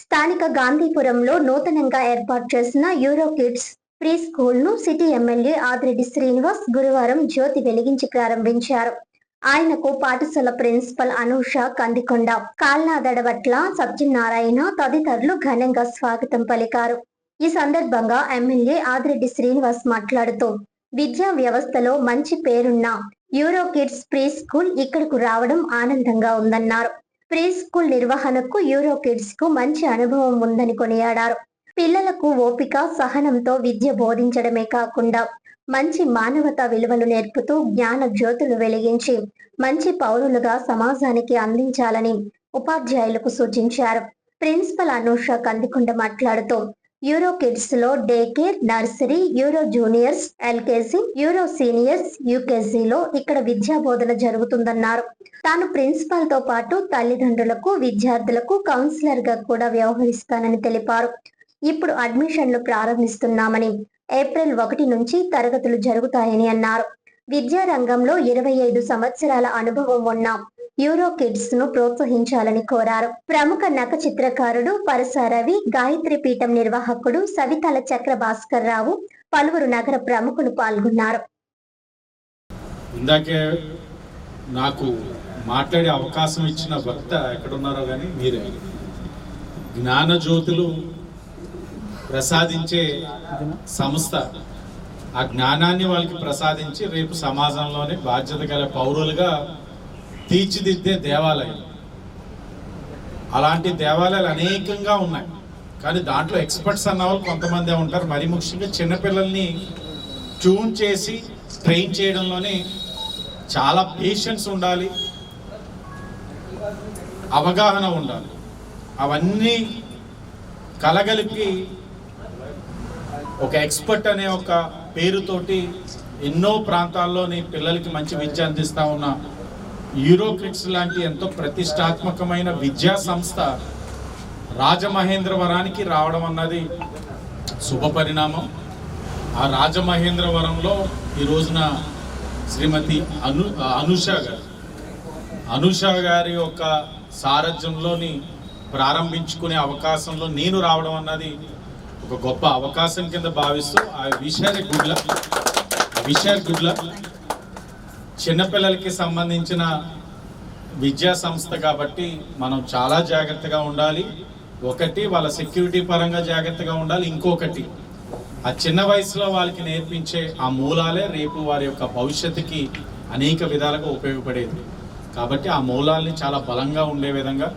స్థానిక గాంధీపురంలో నూతనంగా ఏర్పాటు చేసిన యూరో కిడ్స్ ప్రీ స్కూల్ ను సిటీ ఎమ్మెల్యే ఆదిరెడ్డి శ్రీనివాస్ గురువారం జ్యోతి వెలిగించి ప్రారంభించారు. ఆయనకు పాఠశాల ప్రిన్సిపల్ అనూష కందికొండ, కాల్నాదడవట్ల సత్యనారాయణ తదితరులు ఘనంగా స్వాగతం పలికారు. ఈ సందర్భంగా ఎమ్మెల్యే ఆదిరెడ్డి శ్రీనివాస్ మాట్లాడుతూ విద్యా వ్యవస్థలో మంచి పేరున్న యూరో కిడ్స్ ప్రీ స్కూల్ ఇక్కడకు రావడం ఆనందంగా ఉందన్నారు. ప్రీ స్కూల్ నిర్వహణకు యూరో కిడ్స్ కు మంచి అనుభవం ఉందని కొనియాడారు. పిల్లలకు ఓపిక, సహనంతో విద్య బోధించడమే కాకుండా మంచి మానవతా విలువలు నేర్పుతూ జ్ఞాన జ్యోతులు వెలిగించి మంచి పౌరులుగా సమాజానికి అందించాలని ఉపాధ్యాయులకు సూచించారు. ప్రిన్సిపల్ అనూష కందికొండ మాట్లాడుతూ యూరో కిడ్స్ లో day care, nursery, Euro Juniors, LKG, Euro Seniors, యూకేజీలో ఇక్కడ విద్యా బోధన జరుగుతుందన్నారు. తాను ప్రిన్సిపల్ తో పాటు తల్లిదండ్రులకు, విద్యార్థులకు కౌన్సిలర్ గా కూడా వ్యవహరిస్తానని తెలిపారు. ఇప్పుడు అడ్మిషన్లు ప్రారంభిస్తున్నామని, ఏప్రిల్ 1 నుంచి తరగతులు జరుగుతాయని అన్నారు. విద్యా రంగంలో 25 సంవత్సరాల అనుభవం ఉన్న యూరో కిడ్స్ ను ప్రోత్సహించాలని కోరారు. ప్రముఖ నక చిత్రకారుడు పరసారవి, గాయత్రి పీఠం నిర్వాహకుడు సవితల చక్ర భాస్కర్ రావు, పలువురు నగర ప్రముఖులు పాల్గొన్నారు. ఇందాకే నాకు మాట్లాడే అవకాశం ఇచ్చిన భక్త ఎక్కడున్నారో కానీ మీరే. జ్ఞానజ్యోతులు ప్రసాదించే సంస్థ ఆ జ్ఞానాన్ని వాళ్ళకి ప్రసాదించి రేపు సమాజంలోనే బాధ్యత గల పౌరులుగా తీర్చిదిద్దే దేవాలయం. అలాంటి దేవాలయాలు అనేకంగా ఉన్నాయి, కానీ దాంట్లో ఎక్స్పర్ట్స్ అన్న వాళ్ళు కొంతమందే ఉంటారు. మరి ముఖ్యంగా చిన్నపిల్లల్ని ట్యూన్ చేసి ట్రైన్ చేయడంలోనే చాలా పేషెన్స్ ఉండాలి, అవగాహన ఉండాలి. అవన్నీ కలగలిపి ఒక ఎక్స్పర్ట్ అనే ఒక పేరుతోటి ఎన్నో ప్రాంతాల్లోని పిల్లలకి మంచి విద్య అందిస్తూ ఉన్న యూరోక్రిట్స్ లాంటి ఎంతో ప్రతిష్టాత్మకమైన విద్యా సంస్థ రాజమహేంద్రవరానికి రావడం అన్నది శుభ పరిణామం. ఆ రాజమహేంద్రవరంలో ఈ రోజున శ్రీమతి అనూష గారి యొక్క సారథ్యంలోని ప్రారంభించుకునే అవకాశంలో నేను రావడం అన్నది ఒక గొప్ప అవకాశం కింద భావిస్తూ ఆ విషయాన్ని గుడ్ లక్. చిన్నపిల్లలకి సంబంధించిన విద్యా సంస్థ కాబట్టి మనం చాలా జాగ్రత్తగా ఉండాలి. ఒకటి వాళ్ళ సెక్యూరిటీ పరంగా జాగ్రత్తగా ఉండాలి. ఇంకొకటి ఆ చిన్న వయసులో వాళ్ళకి నేర్పించే ఆ మూలాలే రేపు వారి యొక్క భవిష్యత్తుకి అనేక విధాలుగా ఉపయోగపడేది. కాబట్టి ఆ మూలాల్ని చాలా బలంగా ఉండే విధంగా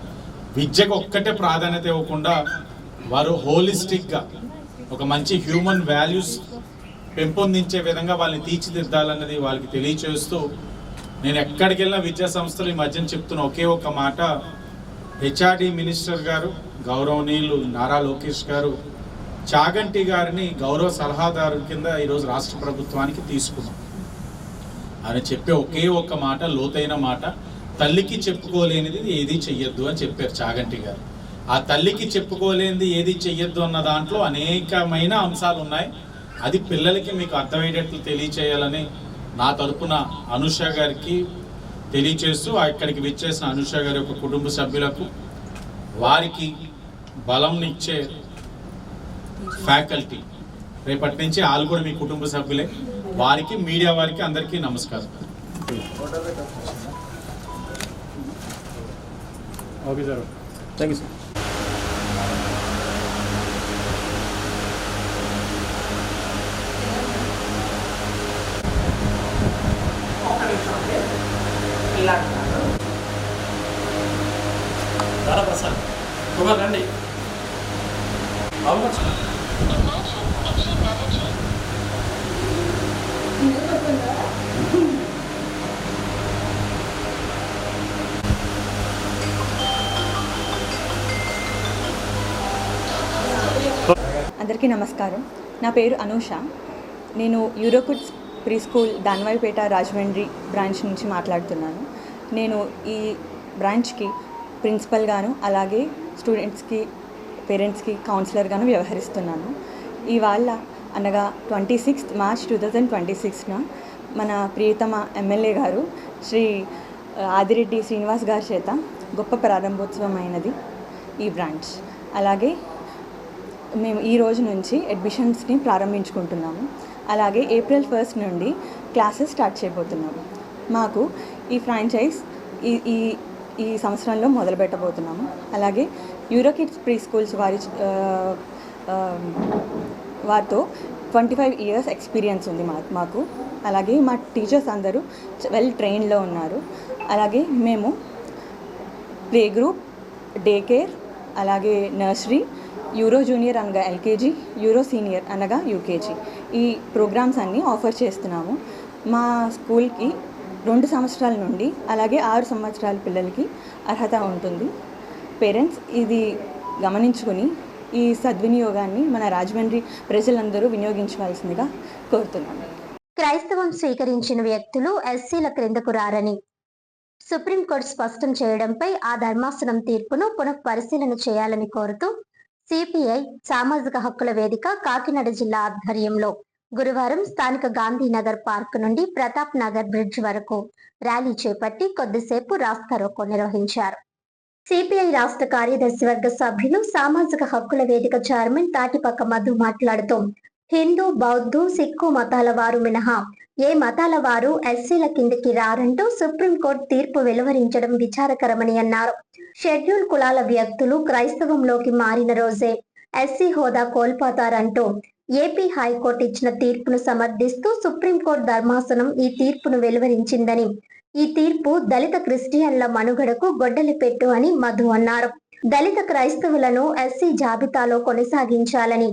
విద్యకు ఒక్కటే ప్రాధాన్యత ఇవ్వకుండా వారు హోలిస్టిక్గా ఒక మంచి హ్యూమన్ వాల్యూస్ పెంపొందించే విధంగా వాళ్ళని తీర్చిదిద్దాలన్నది వాళ్ళకి తెలియచేస్తూ నేను ఎక్కడికి వెళ్ళిన విద్యా సంస్థలు ఈ మధ్యన చెప్తున్న ఒకే ఒక మాట, హెచ్ఆర్డి మినిస్టర్ గారు గౌరవనీయులు నారా లోకేష్ గారు చాగంటి గారిని గౌరవ సలహాదారు కింద ఈరోజు రాష్ట్ర ప్రభుత్వానికి తీసుకున్నాం. ఆయన చెప్పే ఒకే ఒక్క మాట, లోతైన మాట, తల్లికి చెప్పుకోలేనిది ఏది చెయ్యొద్దు అని చెప్పారు చాగంటి గారు. ఆ తల్లికి చెప్పుకోలేనిది ఏది చెయ్యొద్దు అన్న దాంట్లో అనేకమైన అంశాలు ఉన్నాయి. అది పిల్లలకి మీకు అర్థమయ్యేటట్లు తెలియచేయాలని నా తరపున అనూష గారికి తెలియచేస్తూ ఇక్కడికి విచ్చేసిన అనూష గారి యొక్క కుటుంబ సభ్యులకు, వారికి బలంనిచ్చే ఫ్యాకల్టీ, రేపటి నుంచి వాళ్ళు కూడా మీ కుటుంబ సభ్యులే, వారికి మీడియా వారికి అందరికీ నమస్కారం. Okay sir, thank you sir. Prasad Kumar రండి. అందరికీ నమస్కారం. నా పేరు అనూష. నేను యూరోకిడ్స్ ప్రీ స్కూల్ దాన్వాయిపేట రాజమండ్రి బ్రాంచ్ నుంచి మాట్లాడుతున్నాను. నేను ఈ బ్రాంచ్కి ప్రిన్సిపల్గాను అలాగే స్టూడెంట్స్కి పేరెంట్స్కి కౌన్సిలర్గాను వ్యవహరిస్తున్నాను. ఇవాళ అనగా 26 మార్చ్ 2026న మన ప్రియతమ ఎమ్మెల్యే గారు శ్రీ ఆదిరెడ్డి శ్రీనివాస్ గారి చేత గొప్ప ప్రారంభోత్సవం అయినది ఈ బ్రాంచ్. అలాగే మేము ఈ రోజు నుంచి అడ్మిషన్స్ని ప్రారంభించుకుంటున్నాము. అలాగే April 1 నుండి క్లాసెస్ స్టార్ట్ చేయబోతున్నాము. మాకు ఈ ఫ్రాంచైజ్ ఈ సంవత్సరంలో మొదలు పెట్టబోతున్నాము. అలాగే యూరోకిడ్స్ ప్రీ స్కూల్స్ వారితో 25 years ఎక్స్పీరియన్స్ ఉంది మాకు. అలాగే మా టీచర్స్ అందరూ వెల్ ట్రైన్డ్లో ఉన్నారు. అలాగే మేము ప్లే గ్రూప్, డే కేర్, అలాగే నర్సరీ, యూరో జూనియర్ అనగా LKG, యూరో సీనియర్ అనగా UKG ఈ ప్రోగ్రామ్స్ అన్నీ ఆఫర్ చేస్తున్నాము. మా స్కూల్కి 2 సంవత్సరాల నుండి అలాగే 6 సంవత్సరాల పిల్లలకి అర్హత ఉంటుంది. పేరెంట్స్ ఇది గమనించుకొని ఈ సద్వినియోగాన్ని మన రాజమండ్రి ప్రజలందరూ వినియోగించవలసిందిగా కోరుతున్నాను. క్రైస్తవం స్వీకరించిన వ్యక్తులు ఎస్సీల క్రిందకు రారని సుప్రీంకోర్టు స్పష్టం చేయడంపై ఆ ధర్మాసనం తీర్పును పునఃపరిశీలన చేయాలని కోరుతూ సిపిఐ సామాజిక హక్కుల వేదిక కాకినాడ జిల్లా ఆధ్వర్యంలో గురువారం స్థానిక గాంధీనగర్ పార్క్ నుండి ప్రతాప్ నగర్ బ్రిడ్జ్ వరకు ర్యాలీ చేపట్టి కొద్దిసేపు రాస్తారోకో నిర్వహించారు. సిపిఐ రాష్ట్ర కార్యదర్శి వర్గ సభ్యులు సామాజిక హక్కుల వేదిక చైర్మన్ తాటిపక్క మధు మాట్లాడుతూ హిందూ, బౌద్ధ, సిక్కు మతాల వారు మినహా ఏ మతాల వారు ఎస్సీల కిందికి రారంటూ సుప్రీంకోర్టు తీర్పు వెలువరించడం విచారకరమని అన్నారు. షెడ్యూల్ కులాల వ్యక్తులు క్రైస్తవంలోకి మారిన రోజే ఎస్సీ హోదా కోల్పోతారంటూ ఏపీ హైకోర్టు ఇచ్చిన తీర్పును సమర్థిస్తూ సుప్రీంకోర్టు ధర్మాసనం ఈ తీర్పును వెలువరించిందని, ఈ తీర్పు దళిత క్రిస్టియన్ల మనుగడకు గొడ్డలి పెట్టు అని మధు అన్నారు. దళిత క్రైస్తవులను ఎస్సీ జాబితాలో కొనసాగించాలని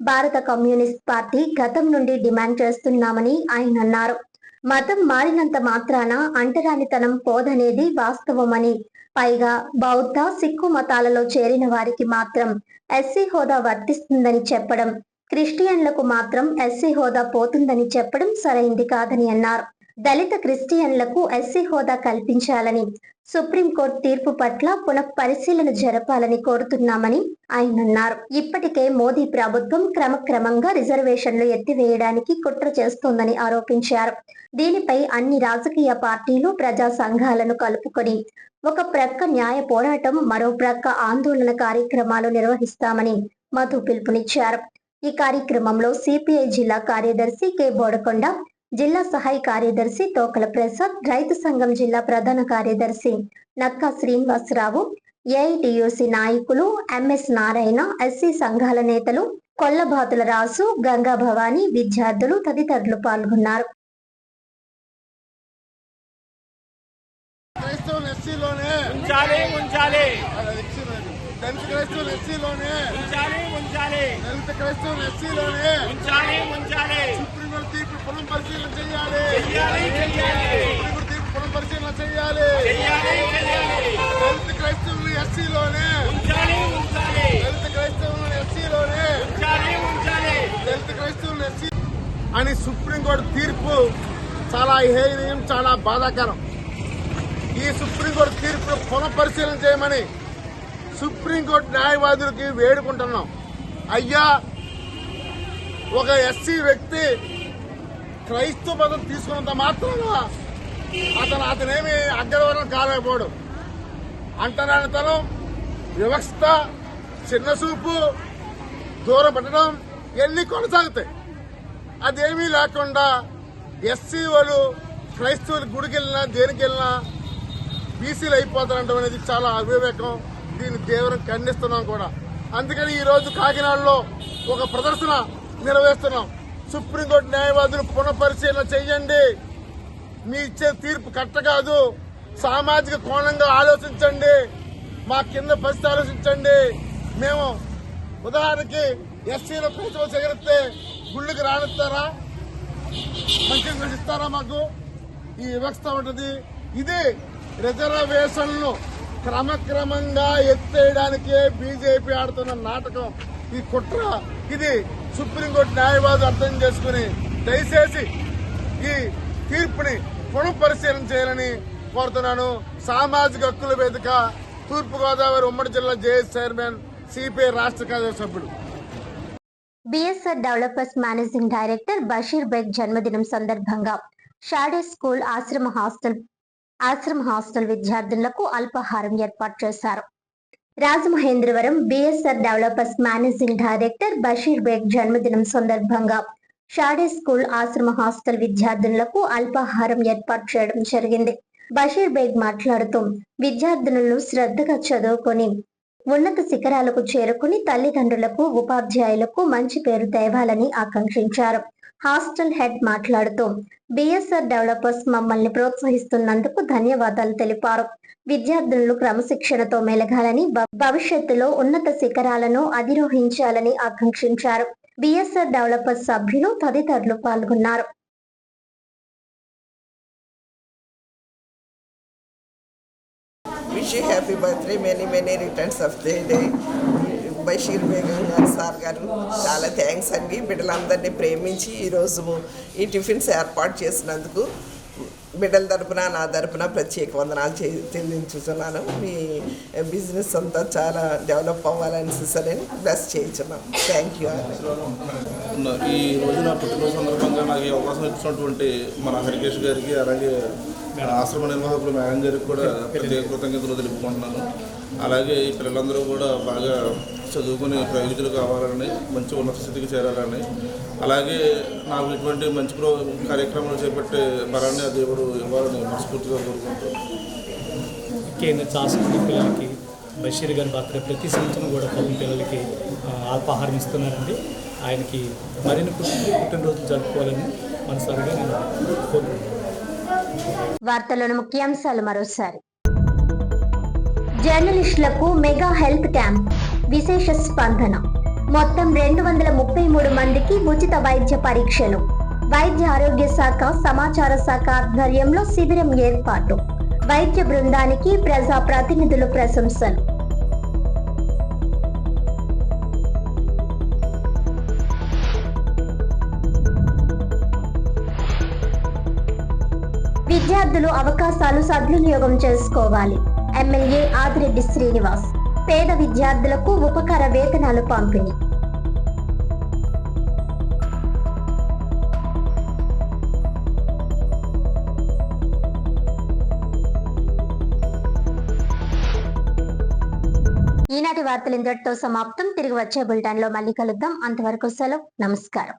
భారత కమ్యూనిస్ట్ పార్టీ గతం నుండి డిమాండ్ చేస్తున్నామని ఆయన అన్నారు. మతం మారినంత మాత్రాన అంటరానితనం పోదనేది వాస్తవమని, పైగా బౌద్ధ, సిక్కు మతాలలో చేరిన వారికి మాత్రం ఎస్సీ హోదా వర్తిస్తుందని చెప్పడం క్రిస్టియన్లకు మాత్రం ఎస్సీ హోదా పోతుందని చెప్పడం సరైంది కాదని అన్నారు. దళిత క్రిస్టియన్లకు ఎస్సీ హోదా కల్పించాలని సుప్రీంకోర్టు తీర్పు పట్ల పునఃపరిశీలన జరపాలని కోరుతున్నామని ఆయన అన్నారు. ఇప్పటికే మోదీ ప్రభుత్వం క్రమక్రమంగా రిజర్వేషన్లు ఎత్తివేయడానికి కుట్ర చేస్తోందని ఆరోపించారు. దీనిపై అన్ని రాజకీయ పార్టీలు, ప్రజా సంఘాలను కలుపుకొని ఒక ప్రక్క న్యాయ పోరాటం, మరో ప్రక్క ఆందోళన కార్యక్రమాలు నిర్వహిస్తామని మధు పిలుపునిచ్చారు. ఈ కార్యక్రమంలో సిపిఐ జిల్లా కార్యదర్శి కె బోడకొండ, జిల్లా సహాయ కార్యదర్శి తోకల ప్రసాద్, రైతు సంఘం జిల్లా ప్రధాన కార్యదర్శి నక్కా శ్రీనివాసరావు, ఏఐటియుసి నాయకులు ఎంఎస్ నారాయణ, ఎస్సీ సంఘాల నేతలు కొల్లబాతుల రాసు, గంగా భవానీ, విద్యార్థులు తదితరులు పాల్గొన్నారు. అని సుప్రీంకోర్టు తీర్పు చాలా హేయనీయం, చాలా బాధాకరం. ఈ సుప్రీంకోర్టు తీర్పును పునఃపరిశీలన చేయమని సుప్రీంకోర్టు న్యాయవాదులకి వేడుకుంటున్నాం. అయ్యా, ఒక ఎస్సీ వ్యక్తి క్రైస్తవ మతం తీసుకున్నంత మాత్రాన అతనేమి అగ్రవర్ణం కాలేకపోడు. అంటరానితనం, వ్యవస్థ, చిన్నచూపు, దూరం పెట్టడం ఇవన్నీ కొనసాగుతాయి. అదేమీ లేకుండా ఎస్సీ వాళ్ళు క్రైస్తవులు గుడికి వెళ్ళినా దేనికి వెళ్ళినా బీసీలు అయిపోతారంటం అనేది చాలా అవివేకం. దీన్ని తీవ్రంగా ఖండిస్తున్నాం కూడా. అందుకని ఈ రోజు కాకినాడలో ఒక ప్రదర్శన నిర్వహిస్తున్నాం. సుప్రీంకోర్టు న్యాయవాదులు పునఃపరిశీలన చేయండి. మీ ఇచ్చే తీర్పు కరెక్ట్ కాదు. సామాజిక కోణంగా ఆలోచించండి. మా కింద పరిస్థితి ఆలోచించండి. మేము ఉదాహరణకి ఎస్సీలో ప్రతిభ ఎగరిస్తే గుళ్ళకి రానిస్తారా? మంచిగా ఇస్తారా? మాకు ఈ వ్యవస్థ ఉంటుంది. ఇది రిజర్వేషన్లు క్రమక్రమంగా ఎత్తేయడానికే బీజేపీ ఆడుతున్న నాటకం, ఈ కుట్ర. ఇది సుప్రీంకోర్టు న్యాయవాదులు అర్థం చేసుకుని దయచేసి ఈ తీర్పుని పునఃపరిశీలన చేయాలని కోరుతున్నాను. సామాజిక హక్కుల వేదిక తూర్పుగోదావరి ఉమ్మడి జిల్లా జేఏసీ చైర్మన్, సిపిఐ రాష్ట్ర కార్యదర్శి సభ్యుడు. BSR developers managing director Basheer Baig జన్మదినం సందర్భంగా షాడే స్కూల్ ఆశ్రమ హాస్టల్ విద్యార్థులకు అల్పాహారం ఏర్పాటు చేశారు. Rajamahendravaram BSR developers managing director Basheer Baig జన్మదినం సందర్భంగా షాడే స్కూల్ ఆశ్రమ హాస్టల్ విద్యార్థులకు అల్పాహారం ఏర్పాటు చేయడం జరిగింది. బషీర్ బేగ్ మాట్లాడుతూ విద్యార్థులను శ్రద్ధగా చదువుకొని ఉన్నత శిఖరాలకు చేరుకుని తల్లిదండ్రులకు, ఉపాధ్యాయులకు మంచి పేరు తేవాలని ఆకాంక్షించారు. హాస్టల్ హెడ్ మాట్లాడుతూ బిఎస్ఆర్ డెవలపర్స్ మమ్మల్ని ప్రోత్సహిస్తున్నందుకు ధన్యవాదాలు తెలిపారు. విద్యార్థులను క్రమశిక్షణతో మెలగాలని, భవిష్యత్తులో ఉన్నత శిఖరాలను అధిరోహించాలని ఆకాంక్షించారు. బిఎస్ఆర్ డెవలపర్స్ సభ్యులు తదితరులు పాల్గొన్నారు. Wish you happy birthday, many returns of the day. Basheer Begum గారు సార్ గారు చాలా థ్యాంక్స్ అండి. బిడ్డలందరినీ ప్రేమించి ఈరోజు ఈ టిఫిన్స్ ఏర్పాటు చేసినందుకు బిడ్డల తరపున, నా తరపున ప్రత్యేక వందనాలు చెల్లించుతున్నాను. మీ బిజినెస్ అంతా చాలా డెవలప్ అవ్వాలని సిస్టర్ని బ్లెస్ చేయించున్నాం. Thank you. ఈ రోజు నా పుట్టినరోజు సందర్భంగా నాకు ఈ అవకాశం ఇచ్చినటువంటి మన హరికేష్ గారికి, అలాగే ఆశ్రమ నిర్వాహకులు మేడం గారికి కూడా ప్రత్యేక కృతజ్ఞతలు తెలుపుకుంటున్నాను. అలాగే ఈ పిల్లలందరూ కూడా బాగా చదువుకుని ప్రయోజకులు కావాలని, మంచి ఉన్నత స్థితికి చేరాలని, అలాగే నాకు ఇటువంటి మంచి కార్యక్రమాలు చేపట్టే బలాన్ని ఆ దేవుడు ఇవ్వాలని మనస్ఫూర్తిగా కోరుకుంటాను. కేంద్ర చాస్కూల్ పిల్లలకి బషీర్ గారి బర్త్డే ప్రతి సంవత్సరం కూడా 10 పిల్లలకి అల్పాహారం ఇస్తున్నారండి. ఆయనకి మరిన్ని పుట్టినరోజులు జరుపుకోవాలని మనసారిగా నేను కోరుకుంటున్నాను. వార్తలోని ముఖ్యాంశాలు మరోసారి. జర్నలిస్టులకు మెగా హెల్త్ క్యాంప్, విశేష స్పందన. మొత్తం 233 మందికి ఉచిత వైద్య పరీక్షలు. వైద్య ఆరోగ్య శాఖ, సమాచార శాఖ ఆధ్వర్యంలో శిబిరం ఏర్పాటు. వైద్య బృందానికి ప్రజా ప్రతినిధులు ప్రశంసలు. విద్యార్థులు అవకాశాలు సద్వినియోగం చేసుకోవాలి. ఎమ్మెల్యే ఆదిరెడ్డి శ్రీనివాస్. పేద విద్యార్థులకు ఉపకార వేతనాలు పంపిణీ. ఈనాటి వార్తలు ఇంతటితో సమాప్తం. తిరిగి వచ్చే బులెటిన్లో మళ్ళీ కలుద్దాం. అంతవరకు సెలవు. నమస్కారం.